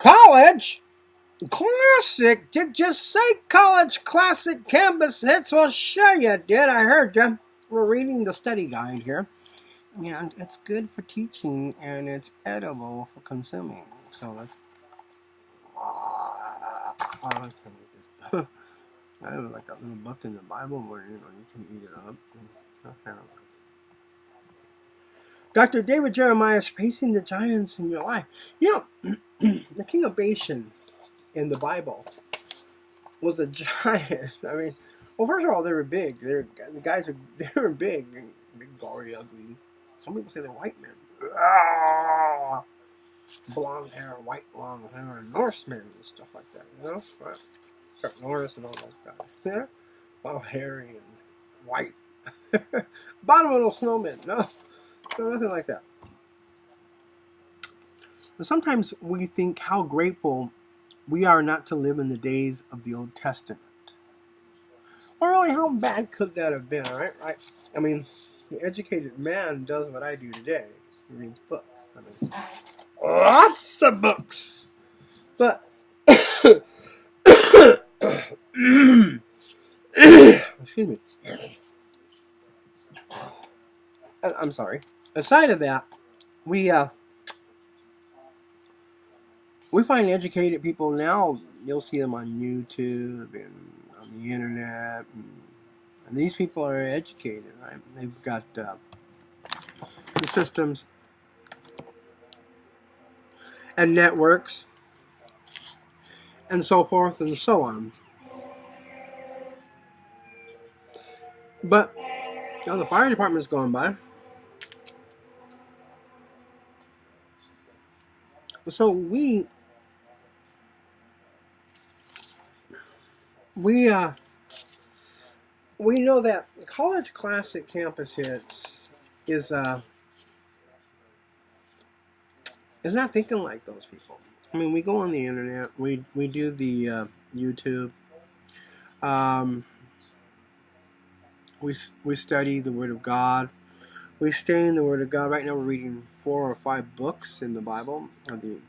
College Classic? Did you say College Classic Campus Hits? Well, sure you did. I heard you. We're reading the study guide here. And it's good for teaching and it's edible for consuming. So let's. Let's read this. I have like a little book in the Bible where you can eat it up. Dr. David Jeremiah is facing the giants in your life. The king of Bashan in the Bible was a giant. I mean, well, first of all, they were big. The guys were big, gory, ugly. Some people say they're white men. Blonde hair, white long hair, and Norsemen and stuff like that. Right? Chuck Norris and all those guys. Yeah, all hairy and white. Abominable snowmen. No, nothing like that. But sometimes we think how grateful we are not to live in the days of the Old Testament. Well, really, how bad could that have been, right? I mean, the educated man does what I do today. He reads books. I mean, lots of books. But, excuse me. I'm sorry. Aside of that, we find educated people now. You'll see them on YouTube and on the internet, and these people are educated, right? They've got the systems and networks and so forth and so on. But the fire department's going by. So we know that College Classic Campus Hits is not thinking like those people. I mean, we go on the internet, we do the YouTube, we study the Word of God, we stay in the Word of God. Right now we're reading 4 or 5 books in the Bible, the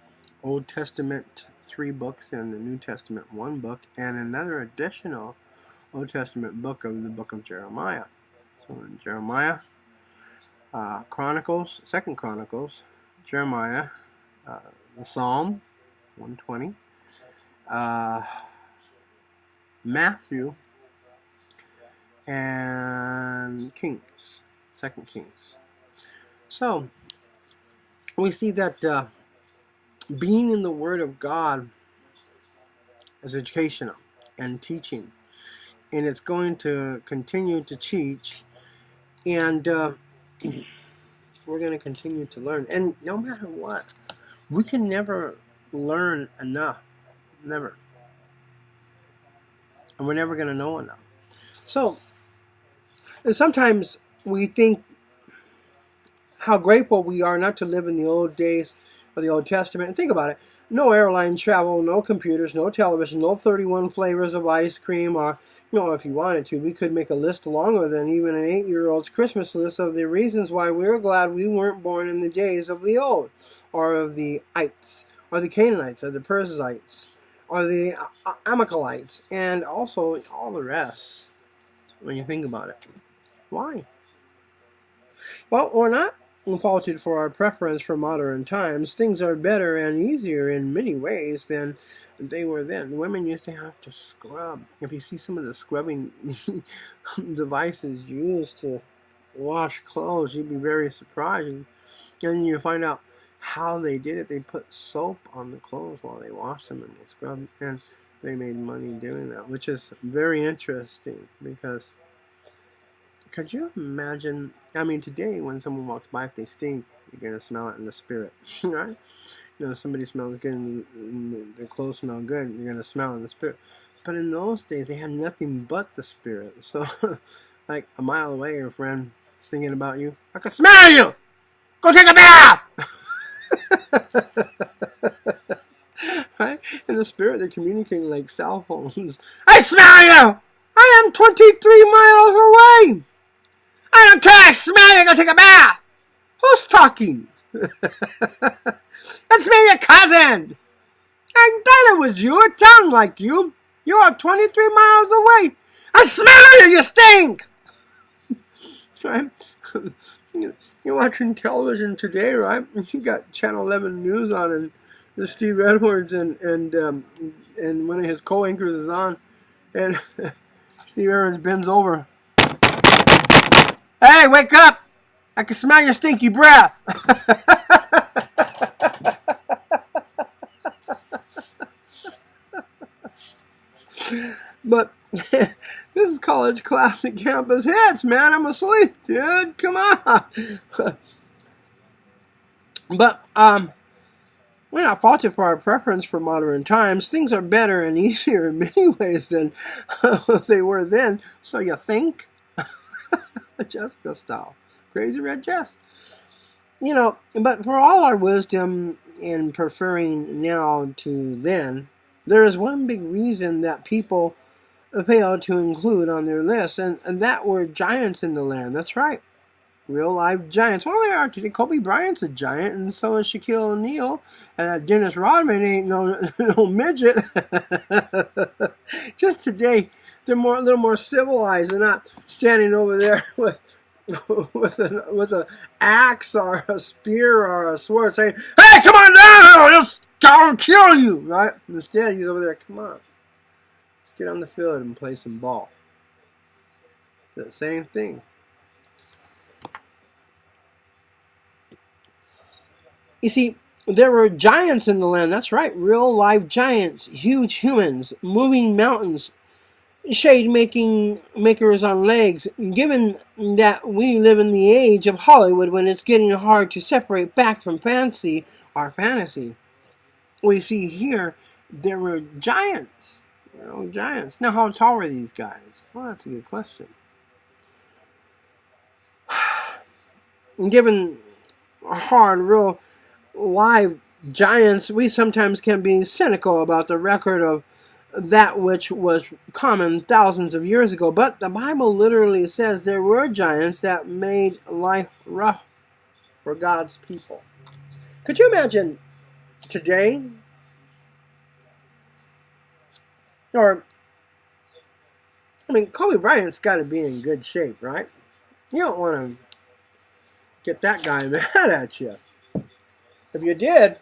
Old Testament 3 books and the New Testament 1 book, and another additional Old Testament book of the book of Jeremiah. So in Jeremiah, Chronicles, 2 Chronicles, Jeremiah, the Psalm 120, Matthew, and Kings, 2 Kings. So we see that being in the Word of God is educational and teaching, and it's going to continue to teach, and we're going to continue to learn. And no matter what, we can never learn enough. Never. And we're never going to know enough. So, and sometimes we think how grateful we are not to live in the old days of the Old Testament. And think about it. No airline travel, no computers, no television, no 31 flavors of ice cream. Or, if you wanted to, we could make a list longer than even an 8-year-old's Christmas list of the reasons why we're glad we weren't born in the days of the old, or of the ites, or the Canaanites, or the Perizzites, or the Amalekites, and also all the rest, when you think about it. Why? Well, we're not faulted for our preference for modern times. Things are better and easier in many ways than they were then. Women used to have to scrub. If you see some of the scrubbing devices used to wash clothes, you'd be very surprised. And then you find out how they did it. They put soap on the clothes while they washed them and they scrubbed, and they made money doing that, which is very interesting because could you imagine? I mean, today when someone walks by, if they stink, you're going to smell it in the spirit, right? Somebody smells good and their clothes smell good, you're going to smell it in the spirit. But in those days, they had nothing but the spirit. So, like a mile away, your friend is thinking about you. I can smell you! Go take a bath! Right? In the spirit, they're communicating like cell phones. I smell you! I am 23 miles away! I don't care, I smell you, go take a bath! Who's talking? That's me, your cousin! dang thought it was you. It sounded like you. You're 23 miles away. I smell you. You stink. Right? You're watching television today, right? You got Channel 11 News on, and Steve Edwards and one of his co-anchors is on, and Steve Edwards bends over. Hey, wake up! I can smell your stinky breath. But this is College Classic Campus Hits, man. I'm asleep, dude. Come on. But we're not faulted for our preference for modern times. Things are better and easier in many ways than they were then. So you think? Jessica style. Crazy Red Jess. You know, but for all our wisdom in preferring now to then, there is one big reason that people fail to include on their list, and that were giants in the land. That's right. Real life giants. Well, they are today. Kobe Bryant's a giant, and so is Shaquille O'Neal. And Dennis Rodman ain't no midget. Just today, they're a little more civilized. They're not standing over there with an axe or a spear or a sword saying, "Hey, come on down! I'll just kill you!" Right? Instead, he's over there. Come on, let's get on the field and play some ball. The same thing. You see, there were giants in the land. That's right, real live giants, huge humans, moving mountains, shade makers on legs. Given that we live in the age of Hollywood, when it's getting hard to separate fact from fantasy, we see here there were giants. Giants. Now, how tall were these guys? Well, that's a good question. Given hard, real live giants, we sometimes can be cynical about the record of that which was common thousands of years ago. But the Bible literally says there were giants that made life rough for God's people. Could you imagine today? Or, I mean, Kobe Bryant's got to be in good shape, right? You don't want to get that guy mad at you. If you did,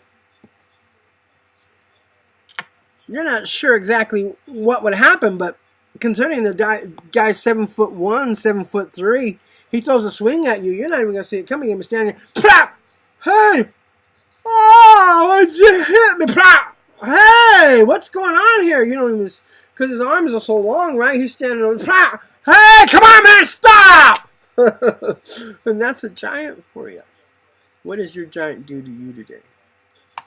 you're not sure exactly what would happen, but considering the guy's 7'1", 7'3", he throws a swing at you, you're not even going to see it coming. You're standing there, plop! Hey! Oh, why'd you hit me? Plop! Hey! What's going on here? You don't even, because his arms are so long, right? He's standing over, plop! Hey! Come on, man! Stop! And that's a giant for you. What does your giant do to you today?